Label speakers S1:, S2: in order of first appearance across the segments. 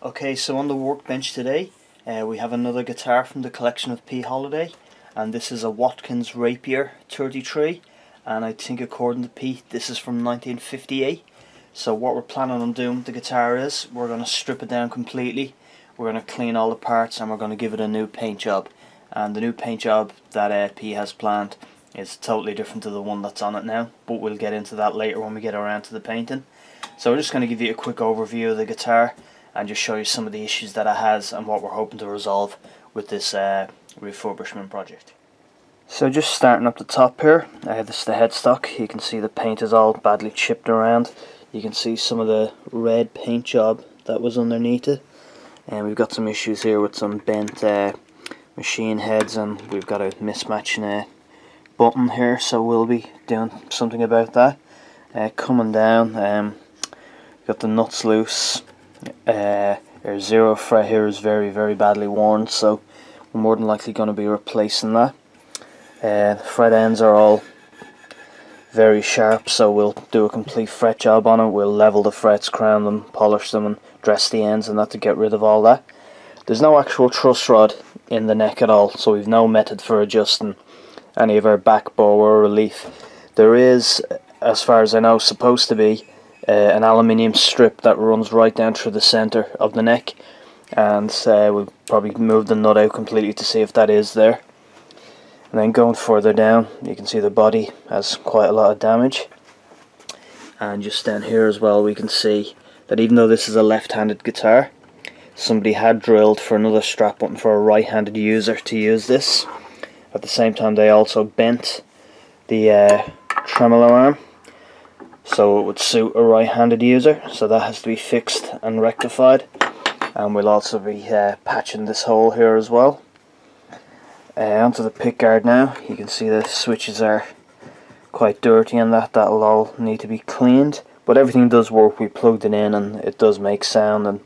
S1: Okay, so on the workbench today we have another guitar from the collection of P. Holidai, and this is a Watkins Rapier 33, and I think according to P this is from 1958. So what we're planning on doing with the guitar is we're going to strip it down completely, we're going to clean all the parts, and we're going to give it a new paint job. And the new paint job that P has planned is totally different to the one that's on it now, but we'll get into that later when we get around to the painting. So we're just going to give you a quick overview of the guitar and just show you some of the issues that it has and what we're hoping to resolve with this refurbishment project. So just starting up the top here, this is the headstock. You can see the paint is all badly chipped around. You can see some of the red paint job that was underneath it, and we've got some issues here with some bent machine heads, and we've got a mismatch in a button here, so we'll be doing something about that. Coming down, got the nuts loose. Our zero fret here is very badly worn, so we're more than likely going to be replacing that. The fret ends are all very sharp, so we'll do a complete fret job on it. We'll level the frets, crown them, polish them, and dress the ends and that to get rid of all that. There's no actual truss rod in the neck at all, so we've no method for adjusting any of our back bow or relief. There is, as far as I know, supposed to be an aluminium strip that runs right down through the center of the neck, and we'll probably move the nut out completely to see if that is there. And then going further down, you can see the body has quite a lot of damage, and just down here as well we can see that even though this is a left-handed guitar, somebody had drilled for another strap button for a right-handed user to use this. At the same time they also bent the tremolo arm so it would suit a right-handed user, so that has to be fixed and rectified. And we'll also be patching this hole here as well. Onto the pickguard now. You can see the switches are quite dirty, and that'll all need to be cleaned, but everything does work. We plugged it in and it does make sound, and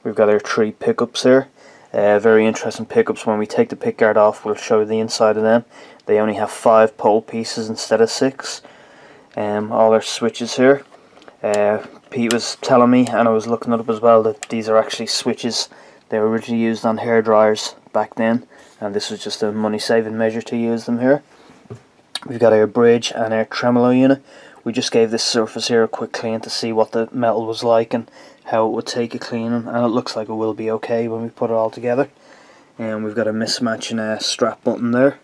S1: we've got our 3 pickups here. Very interesting pickups. When we take the pickguard off, we'll show you the inside of them. They only have 5 pole pieces instead of 6. All our switches here. Pete was telling me, and I was looking it up as well, that these are actually switches. They were originally used on hair dryers back then, and this was just a money saving measure to use them here. We've got our bridge and our tremolo unit. We just gave this surface here a quick clean to see what the metal was like and how it would take a cleaning, and it looks like it will be okay when we put it all together. And we've got a mismatch in a strap button there,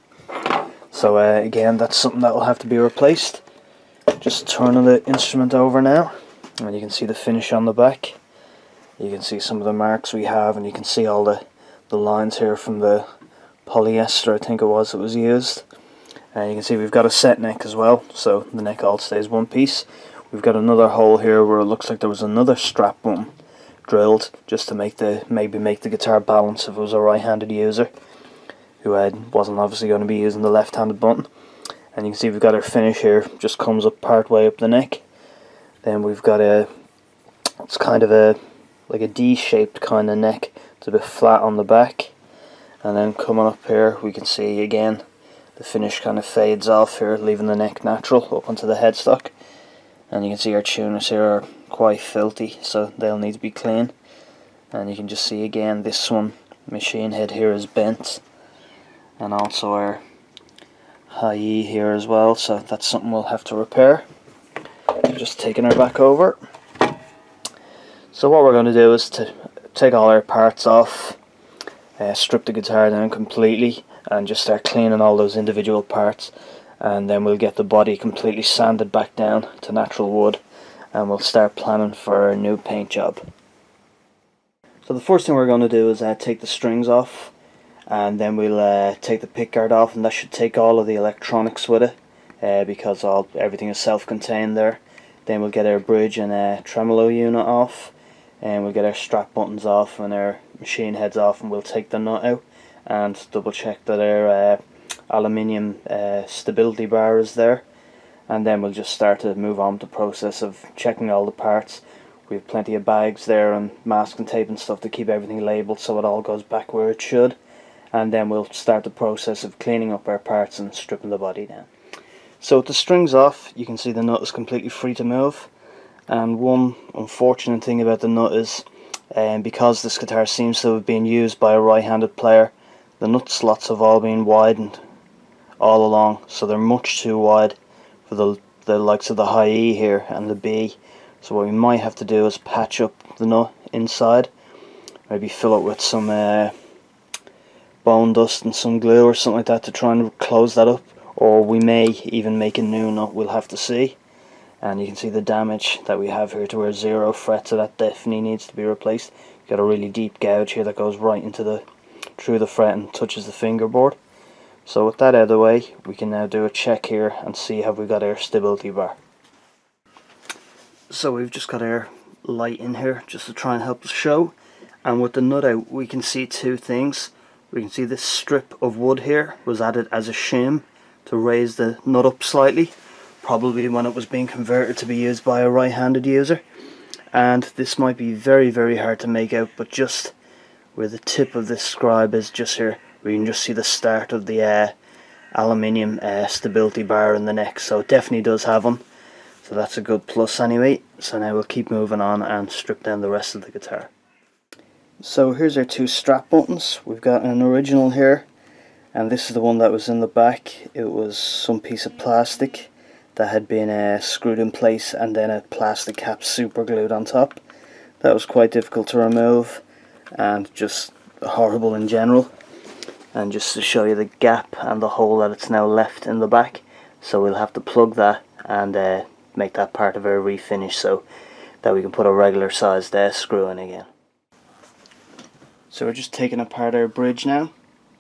S1: so again that's something that will have to be replaced. Just turning the instrument over now, and you can see the finish on the back. You can see some of the marks we have, and you can see all the lines here from the polyester, I think it was used. And you can see we've got a set neck as well, so the neck all stays one piece. We've got another hole here where it looks like there was another strap button drilled just to maybe make the guitar balance if it was a right-handed user who wasn't obviously going to be using the left-handed button. And you can see we've got our finish here, just comes up part way up the neck. Then we've got it's kind of like a D-shaped kind of neck. It's a bit flat on the back, and then coming up here we can see again the finish kind of fades off here, leaving the neck natural up onto the headstock. And you can see our tuners here are quite filthy, so they'll need to be clean. And you can just see again this one machine head here is bent, and also our high E here as well, so that's something we'll have to repair. Just taking her back over. So what we're going to do is to take all our parts off, strip the guitar down completely, and just start cleaning all those individual parts, and then we'll get the body completely sanded back down to natural wood, and we'll start planning for a new paint job. So the first thing we're going to do is take the strings off, and then we'll take the pickguard off, and that should take all of the electronics with it, because everything is self-contained there. Then we'll get our bridge and tremolo unit off, and we'll get our strap buttons off and our machine heads off, and we'll take the nut out and double check that our aluminium stability bar is there, and then we'll just start to move on to the process of checking all the parts. We have plenty of bags there and masking tape and stuff to keep everything labelled so it all goes back where it should, and then we'll start the process of cleaning up our parts and stripping the body down. So with the strings off, you can see the nut is completely free to move, and one unfortunate thing about the nut is and because this guitar seems to have been used by a right-handed player, the nut slots have all been widened all along, so they're much too wide for the likes of the high E here and the B. So what we might have to do is patch up the nut inside, maybe fill it with some bone dust and some glue or something like that to try and close that up, or we may even make a new nut. We'll have to see. And you can see the damage that we have here to our 0 fret, so that definitely needs to be replaced. You've got a really deep gouge here that goes right into through the fret and touches the fingerboard. So with that out of the way, we can now do a check here and see have we got our stability bar. So we've just got our light in here just to try and help us show, and with the nut out we can see two things. We can see this strip of wood here was added as a shim to raise the nut up slightly, probably when it was being converted to be used by a right-handed user. And this might be very, very hard to make out, but just where the tip of this scribe is just here, we can just see the start of the aluminium stability bar in the neck. So it definitely does have one, so that's a good plus anyway. So now we'll keep moving on and strip down the rest of the guitar. So here's our two strap buttons. We've got an original here, and this is the one that was in the back. It was some piece of plastic that had been screwed in place and then a plastic cap super glued on top. That was quite difficult to remove and just horrible in general. And just to show you the gap and the hole that it's now left in the back, so we'll have to plug that and make that part of our refinish so that we can put a regular sized screw in again. So we're just taking apart our bridge now,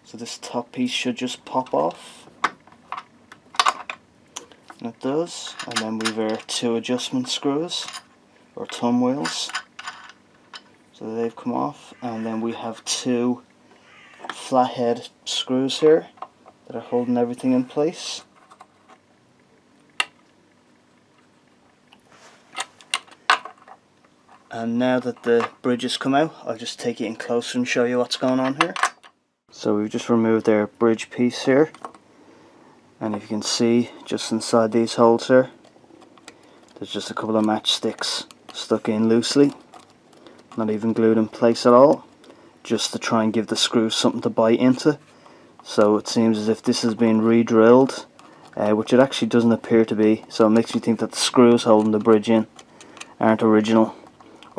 S1: so this top piece should just pop off, and it does. And then we've our two adjustment screws or thumb wheels, so they've come off, and then we have two flathead screws here that are holding everything in place. And now that the bridge has come out, I'll just take it in closer and show you what's going on here. So we've just removed our bridge piece here, and if you can see just inside these holes here, there's just a couple of matchsticks stuck in loosely, not even glued in place at all, just to try and give the screw something to bite into. So it seems as if this has been re-drilled, which it actually doesn't appear to be, so it makes me think that the screws holding the bridge in aren't original,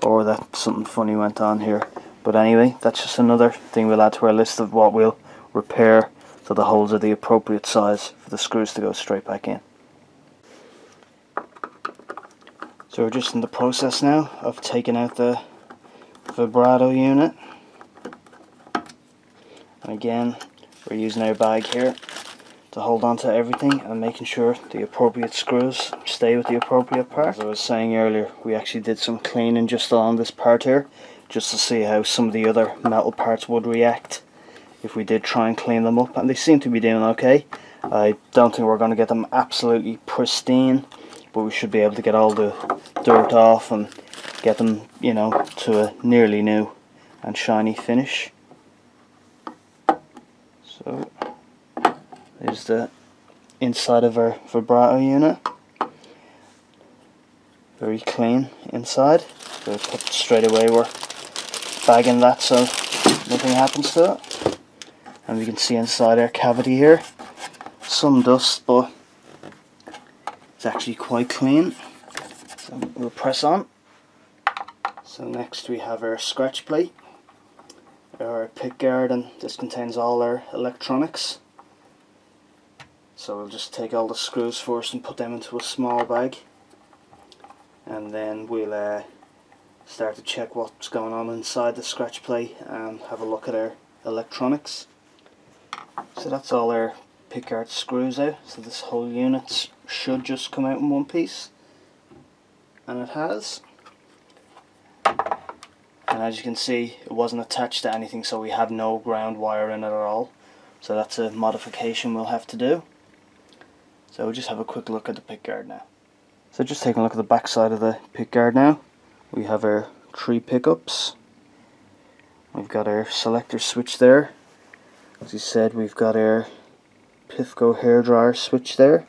S1: or that something funny went on here. But anyway, that's just another thing we'll add to our list of what we'll repair so the holes are the appropriate size for the screws to go straight back in. So we're just in the process now of taking out the vibrato unit, and again we're using our bag here to hold on to everything and making sure the appropriate screws stay with the appropriate part. As I was saying earlier, we actually did some cleaning just along this part here, just to see how some of the other metal parts would react if we did try and clean them up, and they seem to be doing okay. I don't think we're going to get them absolutely pristine, but we should be able to get all the dirt off and get them, you know, to a nearly new and shiny finish. So there's the inside of our vibrato unit, very clean inside. So we'll put straight away, we're bagging that so nothing happens to it. And we can see inside our cavity here some dust, but it's actually quite clean. So we'll press on. So next we have our scratch plate, our pick guard, and this contains all our electronics. So we'll just take all the screws first and put them into a small bag, and then we'll start to check what's going on inside the scratch plate and have a look at our electronics. So that's all our pickguard screws out, so this whole unit should just come out in one piece, and it has. And as you can see, it wasn't attached to anything, so we have no ground wire in it at all, so that's a modification we'll have to do. So we'll just have a quick look at the pickguard now. So just taking a look at the back side of the pickguard now. We have our 3 pickups. We've got our selector switch there. As you said, we've got our Pifco hairdryer switch there.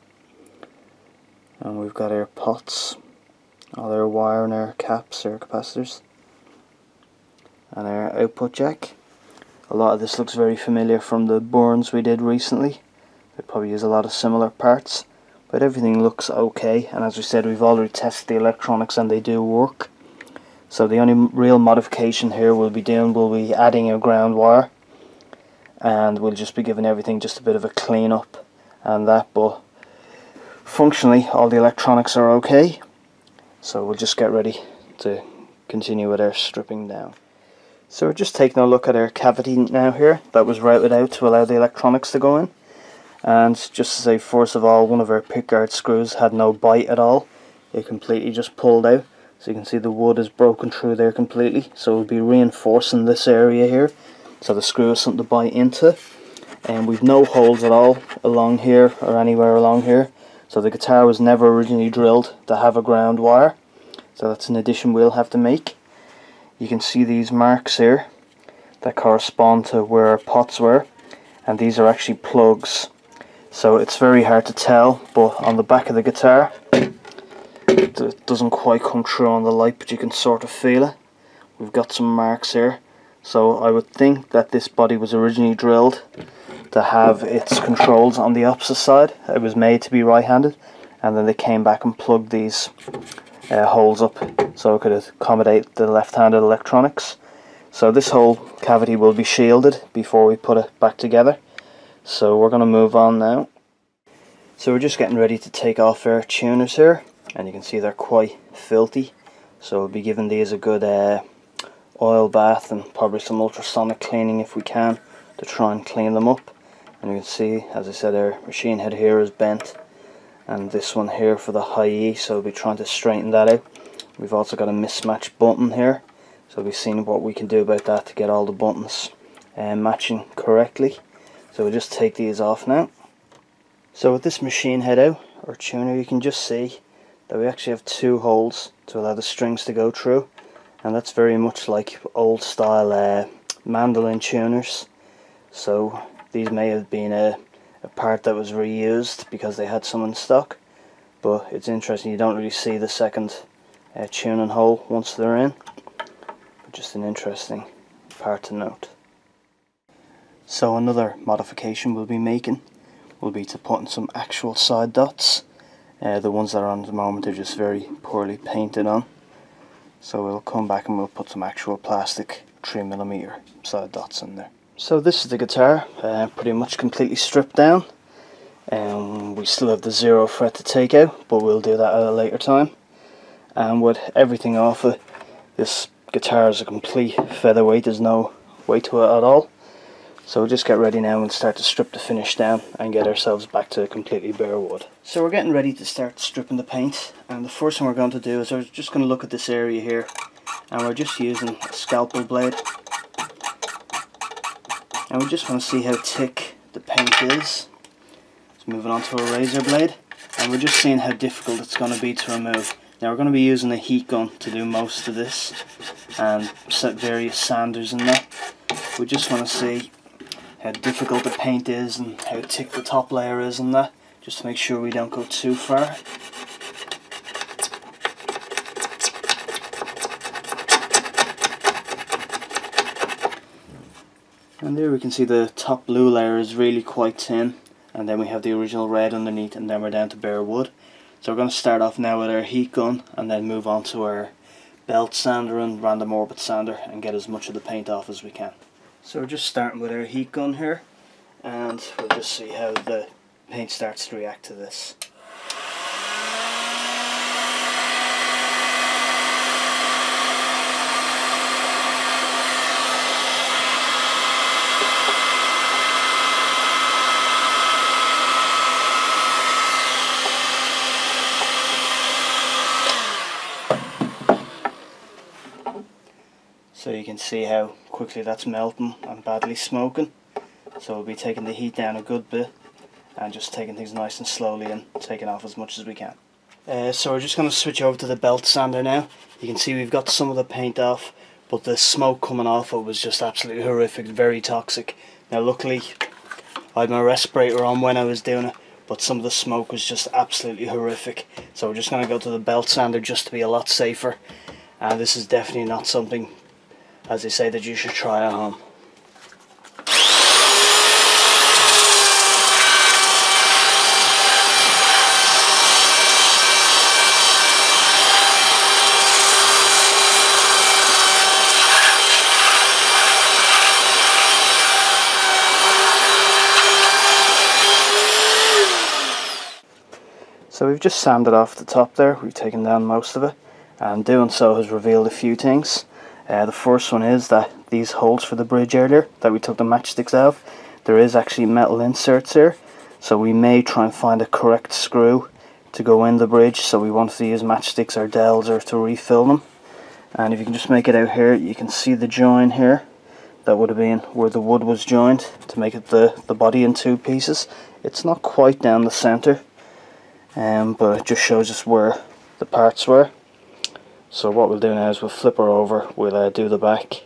S1: And we've got our pots, all our wire and our caps, our capacitors. and our output jack. A lot of this looks very familiar from the burns we did recently. They probably use a lot of similar parts, but everything looks okay, and as we said, we've already tested the electronics and they do work. So the only real modification here we'll be adding a ground wire, and we'll just be giving everything just a bit of a clean up and that, but functionally all the electronics are okay. So we'll just get ready to continue with our stripping down. So we're just taking a look at our cavity now here that was routed out to allow the electronics to go in. And just to say, first of all, one of our pickguard screws had no bite at all. It completely just pulled out. So you can see the wood is broken through there completely. So we'll be reinforcing this area here, so the screw has something to bite into. And we've no holes at all along here or anywhere along here. So the guitar was never originally drilled to have a ground wire. So that's an addition we'll have to make. You can see these marks here that correspond to where our pots were. And these are actually plugs. So it's very hard to tell, but on the back of the guitar, it doesn't quite come through on the light, but you can sort of feel it. We've got some marks here. So I would think that this body was originally drilled to have its controls on the opposite side. It was made to be right-handed, and then they came back and plugged these holes up so it could accommodate the left-handed electronics. So this whole cavity will be shielded before we put it back together. So we're going to move on now. So we're just getting ready to take off our tuners here, and you can see they're quite filthy. So we'll be giving these a good oil bath and probably some ultrasonic cleaning if we can, to try and clean them up. And you can see, as I said, our machine head here is bent, and this one here for the high E, so we'll be trying to straighten that out. We've also got a mismatched button here, so we'll be seeing what we can do about that to get all the buttons matching correctly. So we'll just take these off now. So with this machine head out, or tuner, you can just see that we actually have two holes to allow the strings to go through, and that's very much like old style mandolin tuners. So these may have been a part that was reused because they had some in stock, but it's interesting, you don't really see the second tuning hole once they're in, but just an interesting part to note. So another modification we'll be making will be to put in some actual side dots. The ones that are on at the moment are just very poorly painted on. So we'll come back and we'll put some actual plastic 3mm side dots in there. So this is the guitar, pretty much completely stripped down. We still have the 0 fret to take out, but we'll do that at a later time. And with everything off it, this guitar is a complete featherweight, there's no weight to it at all. So we'll just get ready now and start to strip the finish down and get ourselves back to completely bare wood. So we're getting ready to start stripping the paint, and the first thing we're going to do is we're just going to look at this area here, and we're just using a scalpel blade, and we just want to see how thick the paint is. So moving on to a razor blade, and we're just seeing how difficult it's going to be to remove. Now we're going to be using a heat gun to do most of this, and set various sanders in there. We just want to see how difficult the paint is and how thick the top layer is and that, just to make sure we don't go too far. And there we can see the top blue layer is really quite thin, and then we have the original red underneath, and then we're down to bare wood. So we're going to start off now with our heat gun and then move on to our belt sander and random orbit sander and get as much of the paint off as we can. So we're just starting with our heat gun here, and we'll just see how the paint starts to react to this. So you can see how quickly that's melting and badly smoking. So we'll be taking the heat down a good bit and just taking things nice and slowly and taking off as much as we can. So we're just going to switch over to the belt sander now. You can see we've got some of the paint off, but the smoke coming off it was just absolutely horrific, very toxic. Now luckily I had my respirator on when I was doing it, but some of the smoke was just absolutely horrific. So we're just going to go to the belt sander just to be a lot safer. And this is definitely not something as they say that you should try at home. So we've just sanded off the top there, we've taken down most of it, and doing so has revealed a few things. The first one is that these holes for the bridge earlier that we took the matchsticks out of, there is actually metal inserts here, so we may try and find a correct screw to go in the bridge, so we wanted to use matchsticks or dowels or to refill them. And if you can just make it out here, you can see the join here. That would have been where the wood was joined to make it the body in two pieces. It's not quite down the centre, but it just shows us where the parts were. So what we'll do now is we'll flip her over, we'll do the back,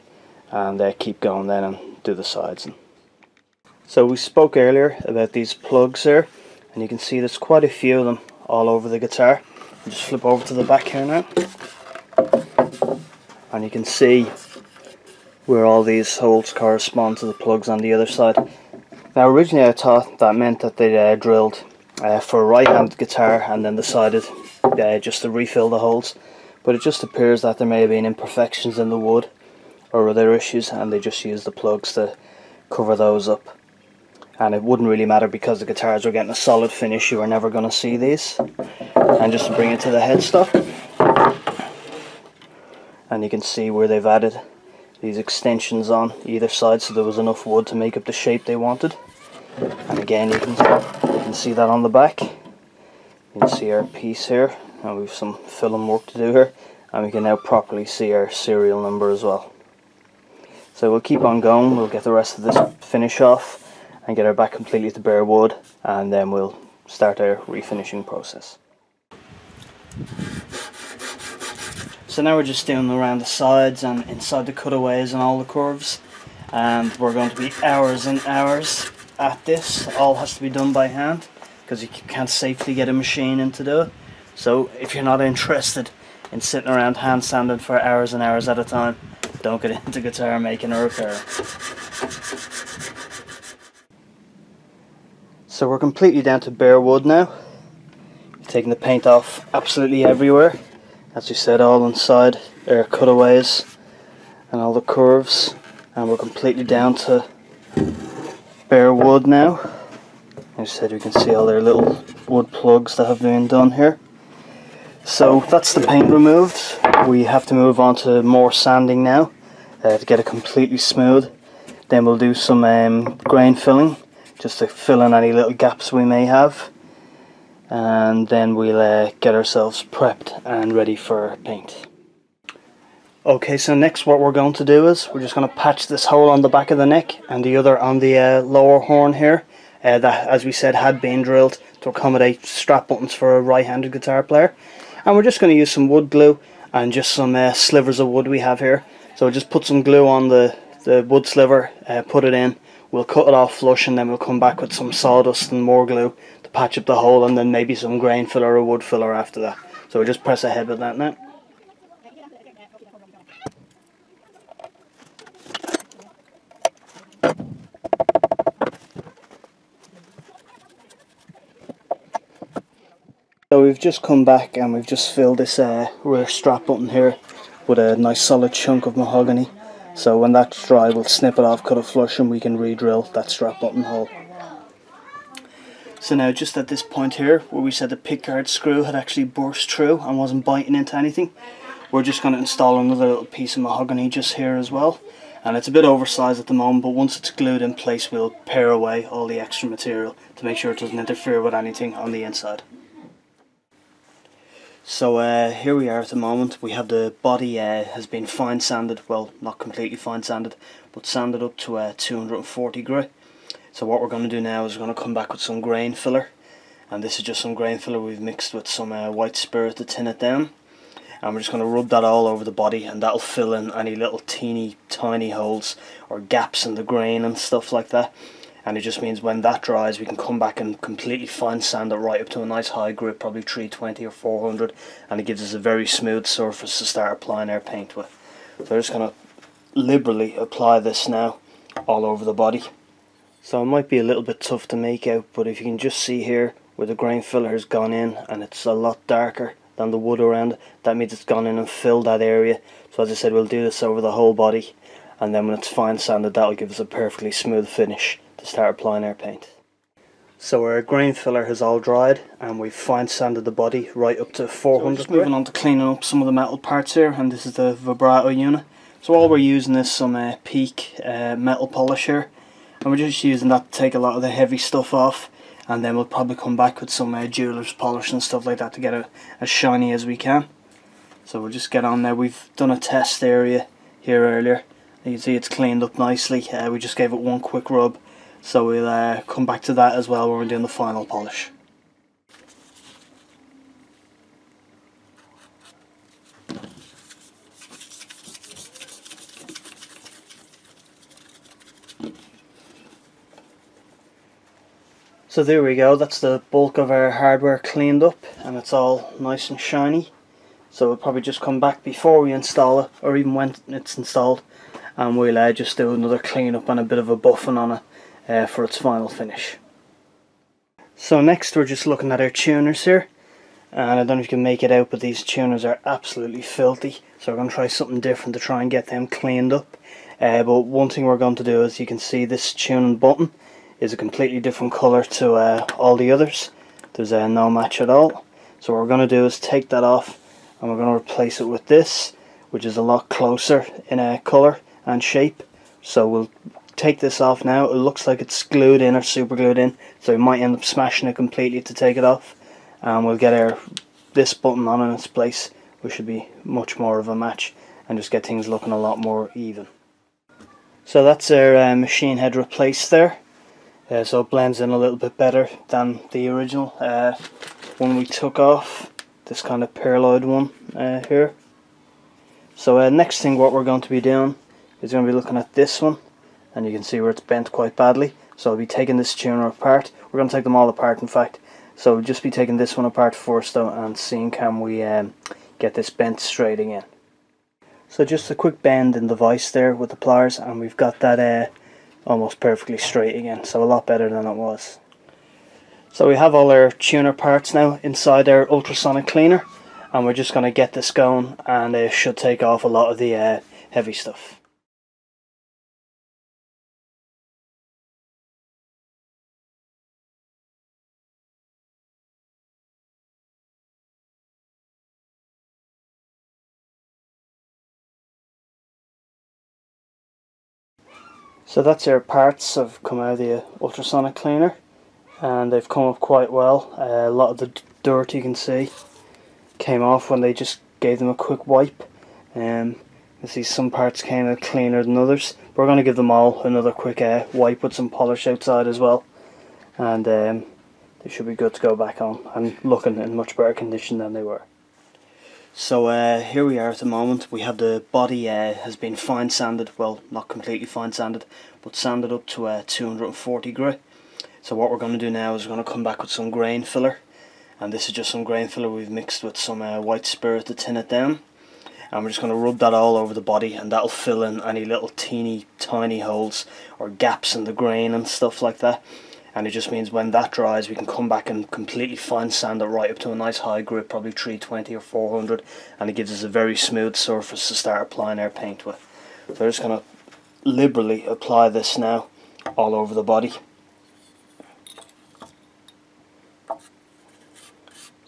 S1: and keep going then and do the sides. So we spoke earlier about these plugs here, and you can see there's quite a few of them all over the guitar. I'll just flip over to the back here now, and you can see where all these holes correspond to the plugs on the other side. Now originally I thought that meant that they drilled for a right-handed guitar and then decided just to refill the holes, but it just appears that there may have been imperfections in the wood or other issues, and they just used the plugs to cover those up. And it wouldn't really matter because the guitars were getting a solid finish, you were never going to see these. And just to bring it to the headstock, and you can see where they've added these extensions on either side, so there was enough wood to make up the shape they wanted. And again, you can see that on the back. You can see our piece here, and we've some filling work to do here, and we can now properly see our serial number as well. So we'll keep on going, we'll get the rest of this finish off and get her back completely to bare wood, and then we'll start our refinishing process. So now we're just doing around the sides and inside the cutaways and all the curves, and we're going to be hours and hours at this. All has to be done by hand because you can't safely get a machine in to do it. So if you're not interested in sitting around hand sanding for hours and hours at a time, don't get into guitar making or repair. So we're completely down to bare wood now. Taking the paint off absolutely everywhere. As we said, all inside our cutaways and all the curves, and we're completely down to bare wood now. As I said, we can see all their little wood plugs that have been done here. So that's the paint removed. We have to move on to more sanding now to get it completely smooth. Then we'll do some grain filling just to fill in any little gaps we may have, and then we'll get ourselves prepped and ready for paint. Okay, so next what we're going to do is we're just going to patch this hole on the back of the neck and the other on the lower horn here, that, as we said, had been drilled to accommodate strap buttons for a right-handed guitar player. And we're just going to use some wood glue and just some slivers of wood we have here. So we'll just put some glue on the wood sliver, put it in, we'll cut it off flush, and then we'll come back with some sawdust and more glue to patch up the hole, and then maybe some grain filler or wood filler after that. So we'll just press ahead with that now. So we've just come back and we've just filled this rear strap button here with a nice solid chunk of mahogany. So when that's dry, we'll snip it off, cut it flush, and we can re-drill that strap button hole. So now just at this point here, where we said the pickguard screw had actually burst through and wasn't biting into anything, we're just going to install another little piece of mahogany just here as well. And it's a bit oversized at the moment, but once it's glued in place, we'll pare away all the extra material to make sure it doesn't interfere with anything on the inside. So here we are at the moment. We have the body has been fine sanded, well, not completely fine sanded, but sanded up to 240 grit. So what we're going to do now is we're going to come back with some grain filler, and this is just some grain filler we've mixed with some white spirit to tin it down, and we're just going to rub that all over the body, and that'll fill in any little teeny tiny holes or gaps in the grain and stuff like that. And it just means when that dries, we can come back and completely fine sand it right up to a nice high grit, probably 320 or 400, and it gives us a very smooth surface to start applying our paint with. So we're just going to liberally apply this now all over the body. So it might be a little bit tough to make out, but if you can just see here where the grain filler has gone in and it's a lot darker than the wood around it, that means it's gone in and filled that area. So as I said, we'll do this over the whole body, and then when it's fine sanded, that'll give us a perfectly smooth finish to start applying our paint. So our grain filler has all dried and we've fine sanded the body right up to 400. So just moving on to cleaning up some of the metal parts here, and this is the vibrato unit. So all we're using is some peak metal polish here, and we're just using that to take a lot of the heavy stuff off, and then we'll probably come back with some jeweller's polish and stuff like that to get it as shiny as we can. So we'll just get on there. We've done a test area here earlier. You can see it's cleaned up nicely. We just gave it one quick rub, so we'll come back to that as well when we're doing the final polish. So there we go, that's the bulk of our hardware cleaned up and it's all nice and shiny. So we'll probably just come back before we install it, or even when it's installed, and we'll just do another clean up and a bit of a buffing on it for its final finish. So next we're just looking at our tuners here, and I don't know if you can make it out, but these tuners are absolutely filthy, so we're going to try something different to try and get them cleaned up. But one thing we're going to do is, you can see this tuning button is a completely different colour to all the others. There's no match at all. So what we're going to do is take that off, and we're going to replace it with this, which is a lot closer in colour and shape. So we'll take this off now. It looks like it's glued in or super glued in, so we might end up smashing it completely to take it off, and we'll get this button on in its place, which should be much more of a match and just get things looking a lot more even. So that's our machine head replaced there. So it blends in a little bit better than the original one we took off, this kind of pearloid one here. So next thing what we're going to be doing is going to be looking at this one, and you can see where it's bent quite badly. So I'll be taking this tuner apart. We're going to take them all apart, in fact. So we'll just be taking this one apart first though, and seeing can we get this bent straight again. So just a quick bend in the vise there with the pliers, and we've got that almost perfectly straight again, so a lot better than it was. So we have all our tuner parts now inside our ultrasonic cleaner, and we're just going to get this going, and it should take off a lot of the heavy stuff. So that's our parts have come out of the ultrasonic cleaner, and they've come up quite well. A lot of the dirt, you can see, came off when they just gave them a quick wipe. You see some parts came out cleaner than others. But we're going to give them all another quick wipe with some polish outside as well, and they should be good to go back on and looking in much better condition than they were. So here we are at the moment. We have the body has been fine sanded, well, not completely fine sanded, but sanded up to 240 grit. So what we're going to do now is we're going to come back with some grain filler, and this is just some grain filler we've mixed with some white spirit to thin it down, and we're just going to rub that all over the body, and that'll fill in any little teeny tiny holes or gaps in the grain and stuff like that. And it just means when that dries, we can come back and completely fine sand it right up to a nice high grit, probably 320 or 400, and it gives us a very smooth surface to start applying our paint with. So we're just going to liberally apply this now all over the body.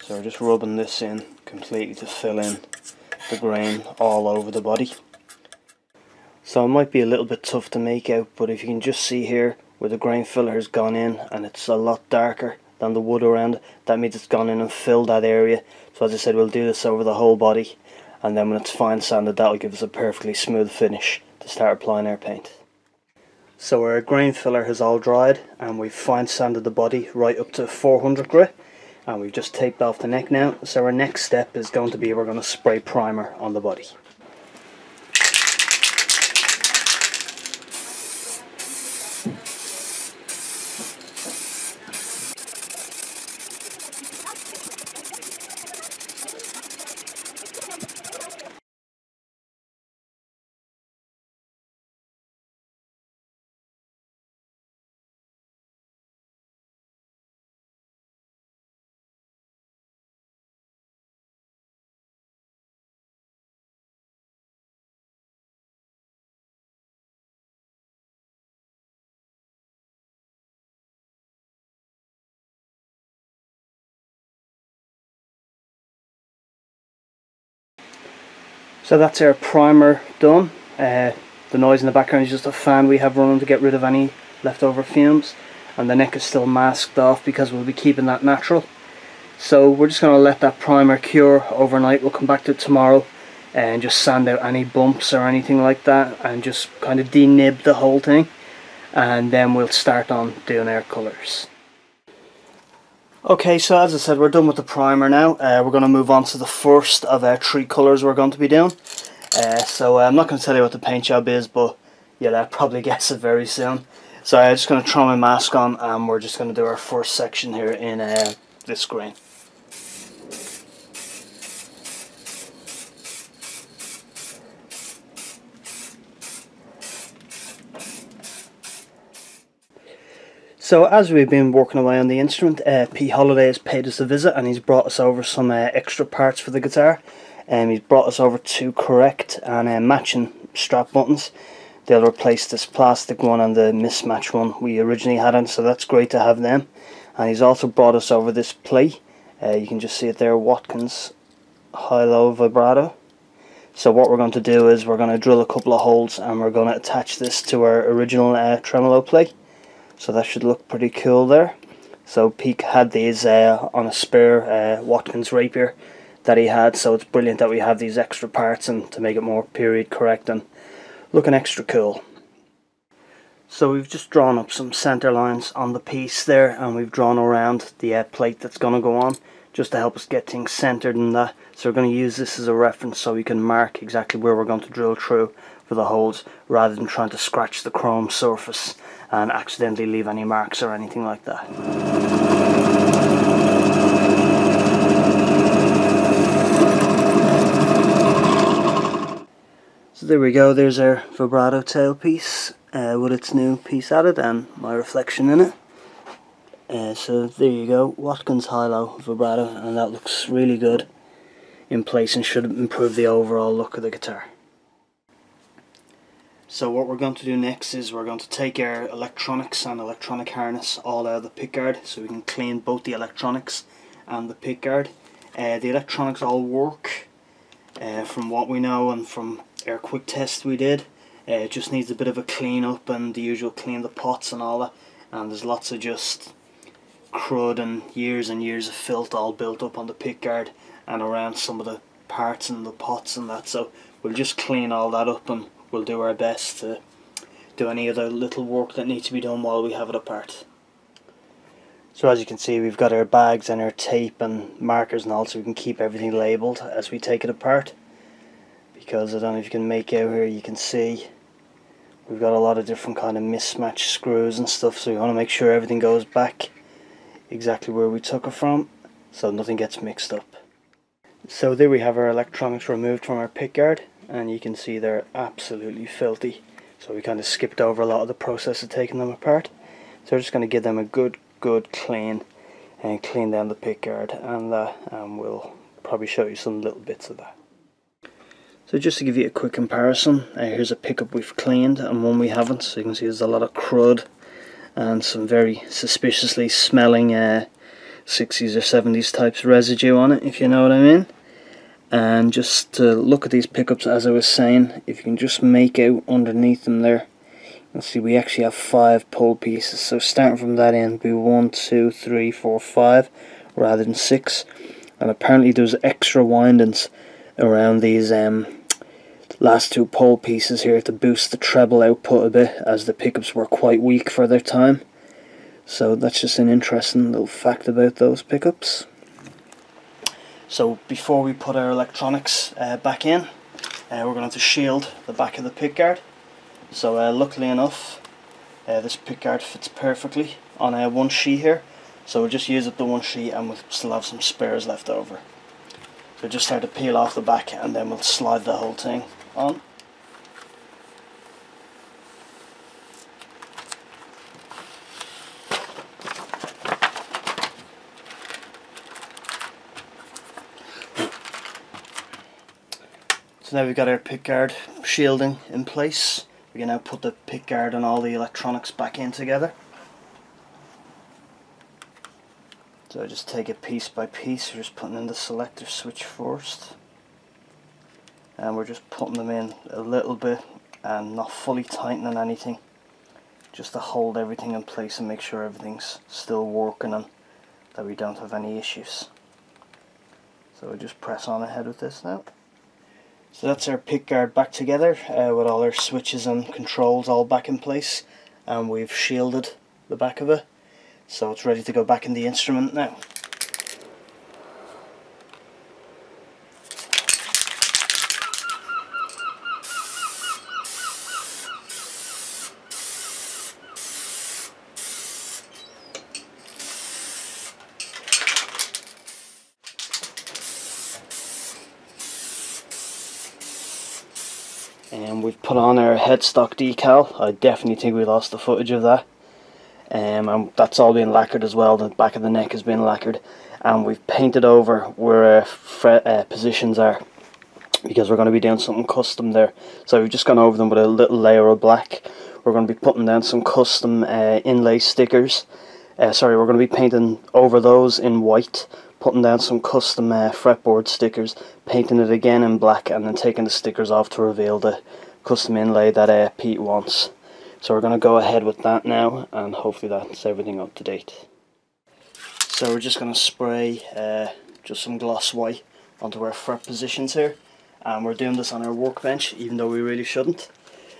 S1: So we're just rubbing this in completely to fill in the grain all over the body. So it might be a little bit tough to make out, but if you can just see here where the grain filler has gone in and it's a lot darker than the wood around it, that means it's gone in and filled that area. So as I said, we'll do this over the whole body, and then when it's fine sanded, that'll give us a perfectly smooth finish to start applying our paint. So our grain filler has all dried, and we've fine sanded the body right up to 400 grit, and we've just taped off the neck now. So our next step is going to be, we're going to spray primer on the body. So that's our primer done. The noise in the background is just a fan we have running to get rid of any leftover fumes, and the neck is still masked off because we'll be keeping that natural. So we're just going to let that primer cure overnight. We'll come back to it tomorrow and just sand out any bumps or anything like that and just kind of denib the whole thing, and then we'll start on doing our colours. Okay, so as I said, we're done with the primer now. We're going to move on to the first of our 3 colours we're going to be doing. So I'm not going to tell you what the paint job is, but you'll probably guess it very soon. So I'm just going to throw my mask on and we're just going to do our first section here in this green. So as we've been working away on the instrument, P. Holidai has paid us a visit and he's brought us over some extra parts for the guitar. He's brought us over 2 correct and matching strap buttons. They'll replace this plastic one and the mismatched one we originally had on, so that's great to have them. And he's also brought us over this plate. You can just see it there, Watkins high-low vibrato. So what we're going to do is we're going to drill a couple of holes and we're going to attach this to our original tremolo plate. So that should look pretty cool there. So Pete had these on a spare Watkins Rapier that he had, so it's brilliant that we have these extra parts and to make it more period correct and looking extra cool. So we've just drawn up some center lines on the piece there, and we've drawn around the plate that's going to go on just to help us get things centered and that. So we're going to use this as a reference so we can mark exactly where we're going to drill through for the holes, rather than trying to scratch the chrome surface and accidentally leave any marks or anything like that. So there we go, there's our vibrato tailpiece with its new piece added and my reflection in it. So there you go, Watkins high-low vibrato, and that looks really good in place and should improve the overall look of the guitar. So what we're going to do next is we're going to take our electronics and electronic harness all out of the pickguard so we can clean both the electronics and the pickguard. The electronics all work from what we know and from our quick test we did. It just needs a bit of a clean up and the usual clean the pots and all that, and there's lots of just crud and years of filth all built up on the pickguard and around some of the parts and the pots and that, so we'll just clean all that up and we'll do our best to do any other little work that needs to be done while we have it apart. So as you can see, we've got our bags and our tape and markers and all, so we can keep everything labelled as we take it apart, because I don't know if you can make out here, you can see we've got a lot of different kind of mismatched screws and stuff, so we want to make sure everything goes back exactly where we took it from so nothing gets mixed up. So there we have our electronics removed from our pickguard, and you can see they're absolutely filthy, so we kind of skipped over a lot of the process of taking them apart. So we're just going to give them a good clean and clean down the pickguard and we'll probably show you some little bits of that. So just to give you a quick comparison, here's a pickup we've cleaned and one we haven't. So you can see there's a lot of crud and some very suspiciously smelling 60s or 70s types residue on it, if you know what I mean. And just to look at these pickups, as I was saying, if you can just make out underneath them there, you'll see we actually have 5 pull pieces. So starting from that end, be 1, 2, 3, 4, 5 rather than 6. And apparently there's extra windings around these last 2 pull pieces here to boost the treble output a bit, as the pickups were quite weak for their time. So that's just an interesting little fact about those pickups. So before we put our electronics back in, we're going to shield the back of the pickguard. So luckily enough, this pickguard fits perfectly on one sheet here. So we'll just use up the one sheet and we'll still have some spares left over. So just start to peel off the back and then we'll slide the whole thing on. So now we've got our pickguard shielding in place. We can now put the pickguard and all the electronics back in together. So I just take it piece by piece. We're just putting in the selector switch first. and we're just putting them in a little bit and not fully tightening anything, just to hold everything in place and make sure everything's still working and that we don't have any issues. So we'll just press on ahead with this now. So that's our pickguard back together with all our switches and controls all back in place, and we've shielded the back of it, so it's ready to go back in the instrument now. And we've put on our headstock decal. I definitely think we lost the footage of that. And that's all been lacquered as well. The back of the neck has been lacquered, and we've painted over where our positions are, because we're going to be doing something custom there. So we've just gone over them with a little layer of black. We're going to be putting down some custom inlay stickers. We're going to be painting over those in white, putting down some custom fretboard stickers, painting it again in black, and then taking the stickers off to reveal the custom inlay that Pete wants. So we're going to go ahead with that now, and hopefully that's everything up to date. So we're just going to spray just some gloss white onto our fret positions here, and we're doing this on our workbench even though we really shouldn't.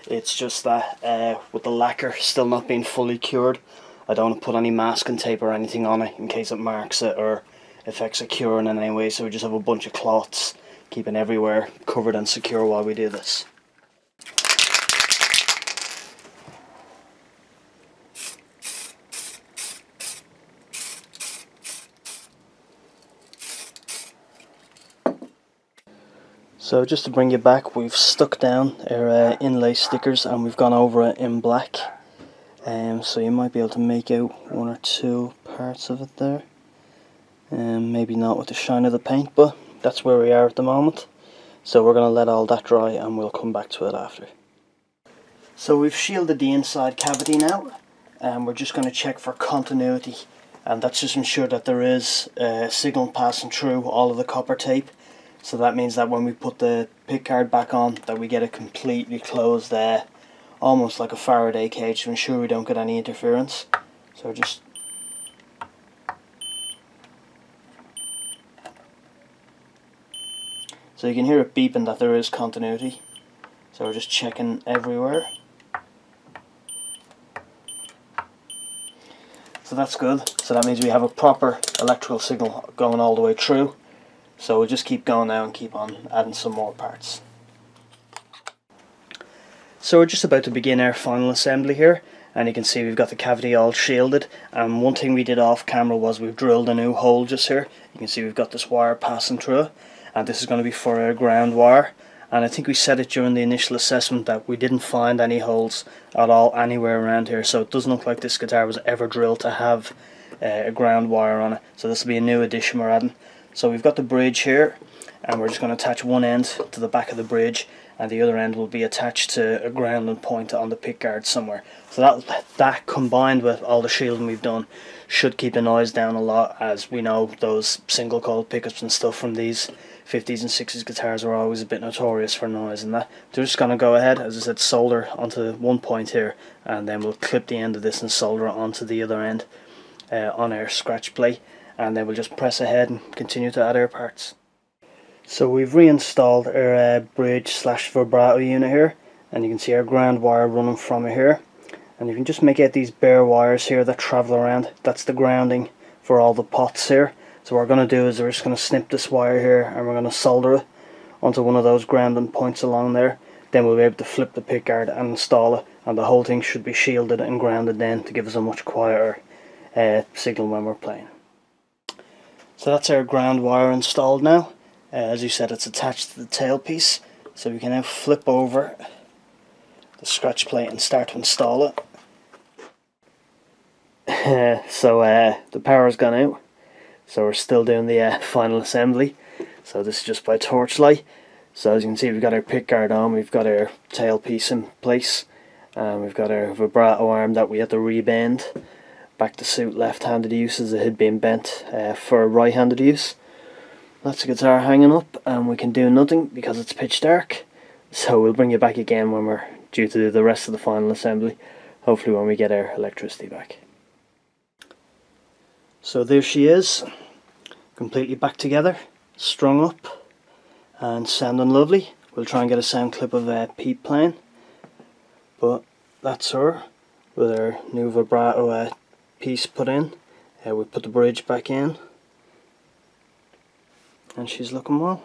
S1: It's just that with the lacquer still not being fully cured, I don't want to put any masking tape or anything on it in case it marks it or affects it curing in any way, so we just have a bunch of cloths keeping everywhere covered and secure while we do this. So just to bring you back, we've stuck down our inlay stickers and we've gone over it in black. So you might be able to make out one or two parts of it there. Maybe not with the shine of the paint, but that's where we are at the moment. So we're going to let all that dry and we'll come back to it after. So we've shielded the inside cavity now, and we're just going to check for continuity, and that's just ensure that there is signal passing through all of the copper tape. So that means that when we put the pickguard back on, that we get a completely closed, almost like a Faraday cage, to ensure we don't get any interference. So just so you can hear it beeping that there is continuity. So we're just checking everywhere. So that's good. So that means we have a proper electrical signal going all the way through. So we'll just keep going now and keep on adding some more parts. So we're just about to begin our final assembly here, and you can see we've got the cavity all shielded, and one thing we did off camera was we've drilled a new hole just here. You can see we've got this wire passing through it, and this is going to be for our ground wire. And I think we said it during the initial assessment that we didn't find any holes at all anywhere around here, so it doesn't look like this guitar was ever drilled to have a ground wire on it. So this will be a new addition we're adding. So we've got the bridge here, and we're just going to attach one end to the back of the bridge, and the other end will be attached to a grounding point on the pickguard somewhere. So that combined with all the shielding we've done should keep the noise down a lot, as we know those single coil pickups and stuff from these 50s and 60s guitars are always a bit notorious for noise and that. So we're just going to go ahead, as I said, solder onto one point here, and then we'll clip the end of this and solder it onto the other end on our scratch plate, and then we'll just press ahead and continue to add our parts. So we've reinstalled our bridge slash vibrato unit here, and you can see our ground wire running from it here, and you can just make out these bare wires here that travel around. That's the grounding for all the pots here. So what we're going to do is we're just going to snip this wire here, and we're going to solder it onto one of those grounding points along there. Then we'll be able to flip the pickguard and install it, and the whole thing should be shielded and grounded then to give us a much quieter signal when we're playing. So that's our ground wire installed now. As you said, it's attached to the tailpiece, so we can now flip over the scratch plate and start to install it. So the power's gone out, so we're still doing the final assembly. So this is just by torchlight. So as you can see, we've got our pickguard on, we've got our tailpiece in place, and we've got our vibrato arm that we had to rebend back to suit left-handed use, as it had been bent for right-handed use. That's the guitar hanging up, and we can do nothing because it's pitch dark. So we'll bring you back again when we're due to do the rest of the final assembly, hopefully when we get our electricity back. So there she is, completely back together, strung up and sounding lovely. We'll try and get a sound clip of Pete playing, but that's her with her new vibrato piece put in. We put the bridge back in and she's looking well.